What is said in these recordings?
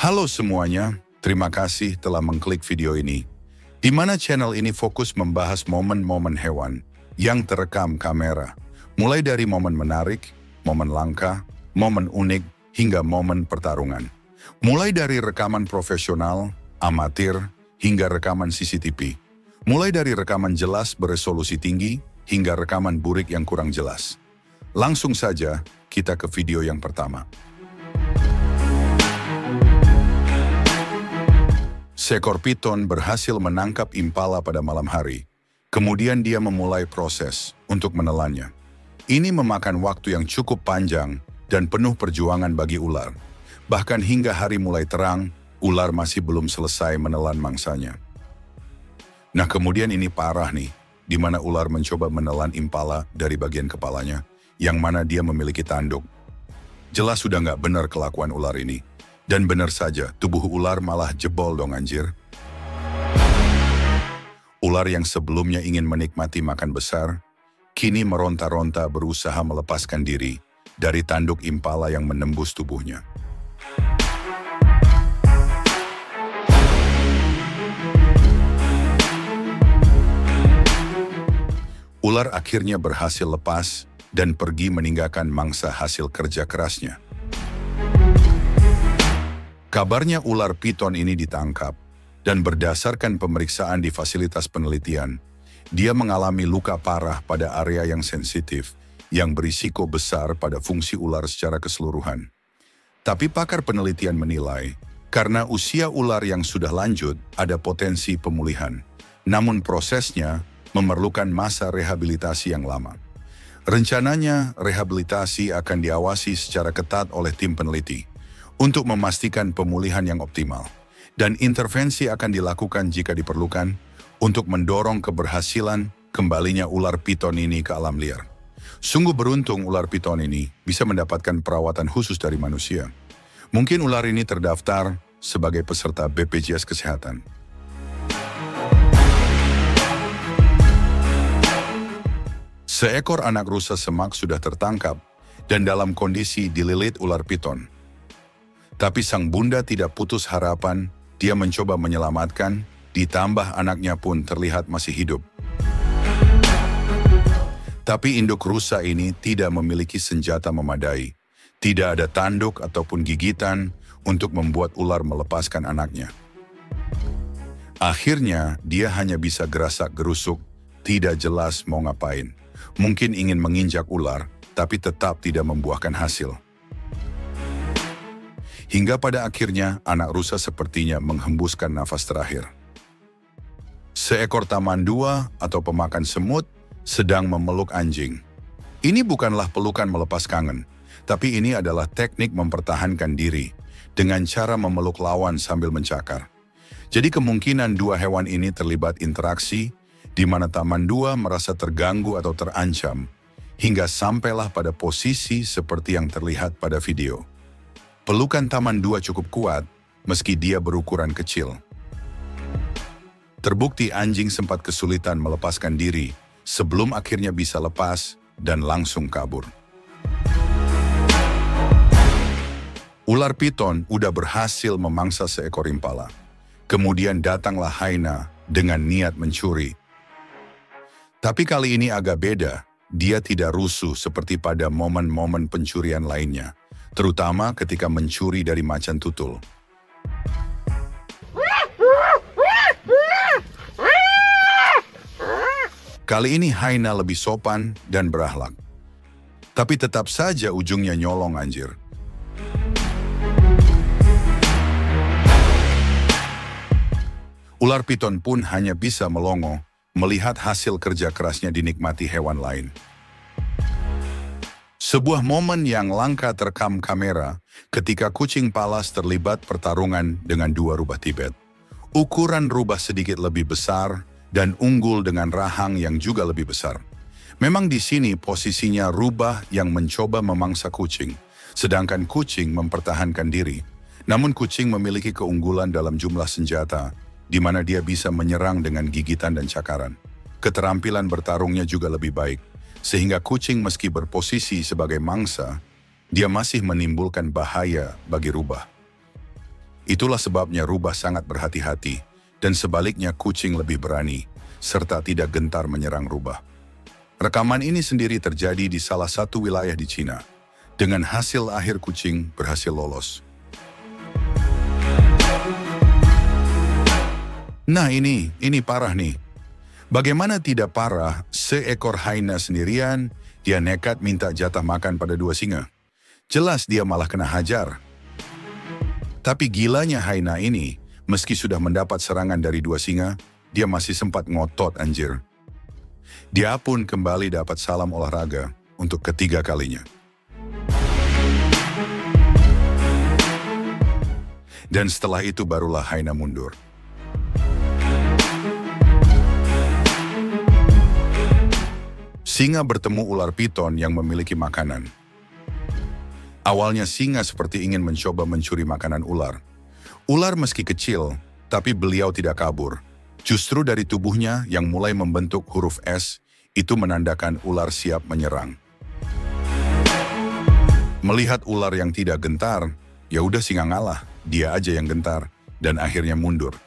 Halo semuanya, terima kasih telah mengklik video ini, di mana channel ini fokus membahas momen-momen hewan yang terekam kamera, mulai dari momen menarik, momen langka, momen unik, hingga momen pertarungan. Mulai dari rekaman profesional, amatir, hingga rekaman CCTV. Mulai dari rekaman jelas beresolusi tinggi, hingga rekaman burik yang kurang jelas. Langsung saja, kita ke video yang pertama. Seekor piton berhasil menangkap impala pada malam hari. Kemudian dia memulai proses untuk menelannya. Ini memakan waktu yang cukup panjang dan penuh perjuangan bagi ular. Bahkan hingga hari mulai terang, ular masih belum selesai menelan mangsanya. Nah, kemudian ini parah nih, di mana ular mencoba menelan impala dari bagian kepalanya, yang mana dia memiliki tanduk. Jelas sudah nggak benar kelakuan ular ini. Dan benar saja, tubuh ular malah jebol dong anjir. Ular yang sebelumnya ingin menikmati makan besar, kini meronta-ronta berusaha melepaskan diri dari tanduk impala yang menembus tubuhnya. Ular akhirnya berhasil lepas dan pergi meninggalkan mangsa hasil kerja kerasnya. Kabarnya ular piton ini ditangkap, dan berdasarkan pemeriksaan di fasilitas penelitian, dia mengalami luka parah pada area yang sensitif, yang berisiko besar pada fungsi ular secara keseluruhan. Tapi pakar penelitian menilai, karena usia ular yang sudah lanjut ada potensi pemulihan, namun prosesnya memerlukan masa rehabilitasi yang lama. Rencananya, rehabilitasi akan diawasi secara ketat oleh tim peneliti, untuk memastikan pemulihan yang optimal, dan intervensi akan dilakukan jika diperlukan untuk mendorong keberhasilan kembalinya ular piton ini ke alam liar. Sungguh beruntung ular piton ini bisa mendapatkan perawatan khusus dari manusia. Mungkin ular ini terdaftar sebagai peserta BPJS Kesehatan. Seekor anak rusa semak sudah tertangkap dan dalam kondisi dililit ular piton. Tapi sang bunda tidak putus harapan, dia mencoba menyelamatkan, ditambah anaknya pun terlihat masih hidup. Tapi induk rusa ini tidak memiliki senjata memadai. Tidak ada tanduk ataupun gigitan untuk membuat ular melepaskan anaknya. Akhirnya, dia hanya bisa gerasak-gerusuk, tidak jelas mau ngapain. Mungkin ingin menginjak ular, tapi tetap tidak membuahkan hasil. Hingga pada akhirnya anak rusa sepertinya menghembuskan nafas terakhir. Seekor tamandua atau pemakan semut sedang memeluk anjing. Ini bukanlah pelukan melepas kangen, tapi ini adalah teknik mempertahankan diri dengan cara memeluk lawan sambil mencakar. Jadi kemungkinan dua hewan ini terlibat interaksi di mana tamandua merasa terganggu atau terancam hingga sampailah pada posisi seperti yang terlihat pada video. Pelukan tamandua cukup kuat, meski dia berukuran kecil. Terbukti anjing sempat kesulitan melepaskan diri sebelum akhirnya bisa lepas dan langsung kabur. Ular piton udah berhasil memangsa seekor impala. Kemudian datanglah hyena dengan niat mencuri. Tapi kali ini agak beda, dia tidak rusuh seperti pada momen-momen pencurian lainnya. Terutama ketika mencuri dari macan tutul. Kali ini hyena lebih sopan dan berakhlak. Tapi tetap saja ujungnya nyolong anjir. Ular piton pun hanya bisa melongo melihat hasil kerja kerasnya dinikmati hewan lain. Sebuah momen yang langka terekam kamera ketika kucing Palas terlibat pertarungan dengan dua rubah Tibet. Ukuran rubah sedikit lebih besar dan unggul dengan rahang yang juga lebih besar. Memang di sini posisinya rubah yang mencoba memangsa kucing, sedangkan kucing mempertahankan diri. Namun kucing memiliki keunggulan dalam jumlah senjata, di mana dia bisa menyerang dengan gigitan dan cakaran. Keterampilan bertarungnya juga lebih baik. Sehingga kucing meski berposisi sebagai mangsa, dia masih menimbulkan bahaya bagi rubah. Itulah sebabnya rubah sangat berhati-hati, dan sebaliknya kucing lebih berani, serta tidak gentar menyerang rubah. Rekaman ini sendiri terjadi di salah satu wilayah di Cina. Dengan hasil akhir kucing berhasil lolos. Nah ini parah nih. Bagaimana tidak parah, seekor hyena sendirian, dia nekat minta jatah makan pada dua singa. Jelas dia malah kena hajar. Tapi gilanya hyena ini, meski sudah mendapat serangan dari dua singa, dia masih sempat ngotot anjir. Dia pun kembali dapat salam olahraga untuk ketiga kalinya. Dan setelah itu barulah hyena mundur. Singa bertemu ular piton yang memiliki makanan. Awalnya singa seperti ingin mencoba mencuri makanan ular. Ular meski kecil, tapi beliau tidak kabur. Justru dari tubuhnya yang mulai membentuk huruf S, itu menandakan ular siap menyerang. Melihat ular yang tidak gentar, ya udah singa ngalah, dia aja yang gentar, dan akhirnya mundur.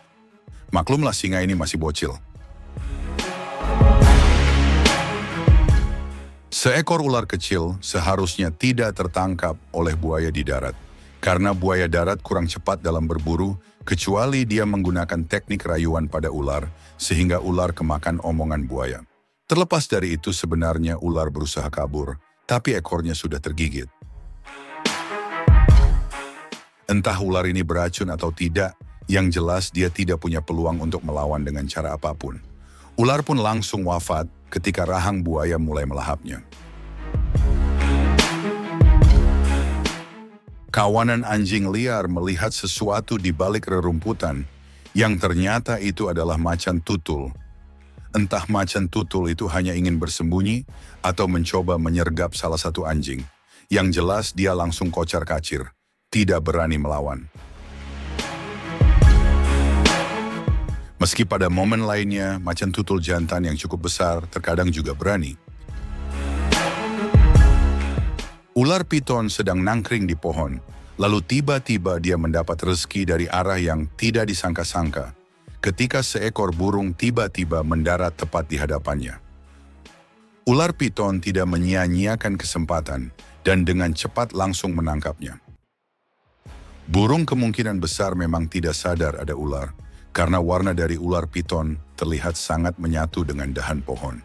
Maklumlah singa ini masih bocil. Seekor ular kecil seharusnya tidak tertangkap oleh buaya di darat, karena buaya darat kurang cepat dalam berburu, kecuali dia menggunakan teknik rayuan pada ular, sehingga ular kemakan omongan buaya. Terlepas dari itu sebenarnya ular berusaha kabur, tapi ekornya sudah tergigit. Entah ular ini beracun atau tidak, yang jelas dia tidak punya peluang untuk melawan dengan cara apapun. Ular pun langsung wafat ketika rahang buaya mulai melahapnya. Kawanan anjing liar melihat sesuatu di balik rerumputan, yang ternyata itu adalah macan tutul. Entah macan tutul itu hanya ingin bersembunyi atau mencoba menyergap salah satu anjing. Yang jelas dia langsung kocar-kacir, tidak berani melawan. Meski pada momen lainnya, macan tutul jantan yang cukup besar terkadang juga berani. Ular piton sedang nangkring di pohon, lalu tiba-tiba dia mendapat rezeki dari arah yang tidak disangka-sangka, ketika seekor burung tiba-tiba mendarat tepat di hadapannya. Ular piton tidak menyia-nyiakan kesempatan, dan dengan cepat langsung menangkapnya. Burung kemungkinan besar memang tidak sadar ada ular, karena warna dari ular piton terlihat sangat menyatu dengan dahan pohon.